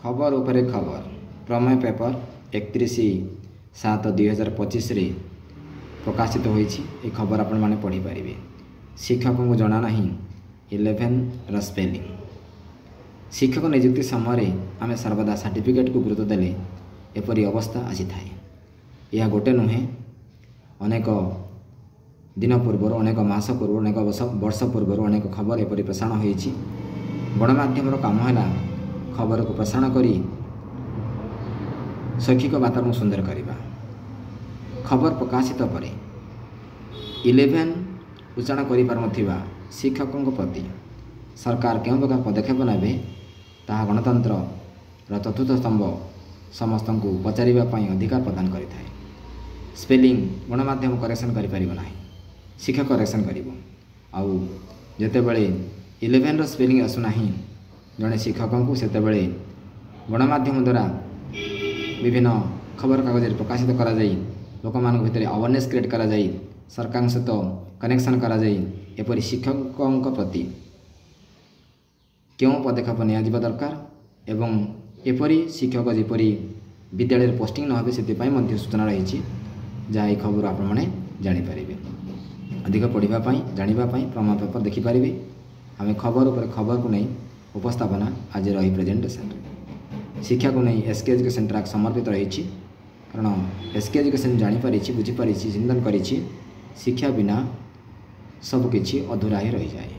खबर उपरे खबर प्रमेय पेपर 31/7/2025 प्रकाशित होईछि। ए खबर आपण माने पढ़ी पारिबे। शिक्षक को जना नहीं 11 स्पेलिंग। शिक्षक नियुक्ति समय आम सर्वदा सर्टिफिकेट को गुरुत्व देले एपरी अवस्था आसी थाए। यह गोटे नुहे अनेक दिन पूर्व अनेक मास पूर्व अनेक वर्ष पूर्व अनेक खबर एपरी प्रसारण होईछि। गणमाध्यम काम है खबर को प्रसारण करी शैक्षिक वातावरण सुंदर करवा। खबर प्रकाशित पर 11 उच्चारण कर शिक्षकों प्रति सरकार केउं प्रकार पदक्षेप नेबे ताहा गणतंत्र चतुर्थ स्तंभ समस्त को पचारिबा पई अधिकार प्रदान करिथाए। स्पेलिंग गणमाध्यम करेक्शन करि परिबो नाही, शिक्षक करेक्शन करिवो। आउ जेतेबेले 11 स्पेलिंग आसु नाही जड़े शिक्षकों को सेतेबेले गणमाध्यम द्वारा विभिन्न खबर कागज प्रकाशित करा जाई लोक मान भितर अवेयरनेस क्रिएट करा जाई सरकार सहित कनेक्शन करा जाई एपरि शिक्षकों प्रति क्यों पदक्षेप निया दरकार एवं एपरि शिक्षक जेपरि विद्यालय पोस्टिंग न होबे सेति मध्य सूचना रही जहाँ ये खबर आपण मैंने जानीपर। अधिक पढ़ा जानापी प्रमाण पेपर देखिपारे। आम खबर उपर खबर को नहीं उपस्थापना आज रही प्रेजेंटेशन शिक्षा को नहीं एसके एजुकेशन ट्रैक समर्पित रही। कारण एसके एजुकेशन जानीपारी बुझीपारी चिंतन करी शिक्षा बिना सबकि अधूरा ही रही जाए।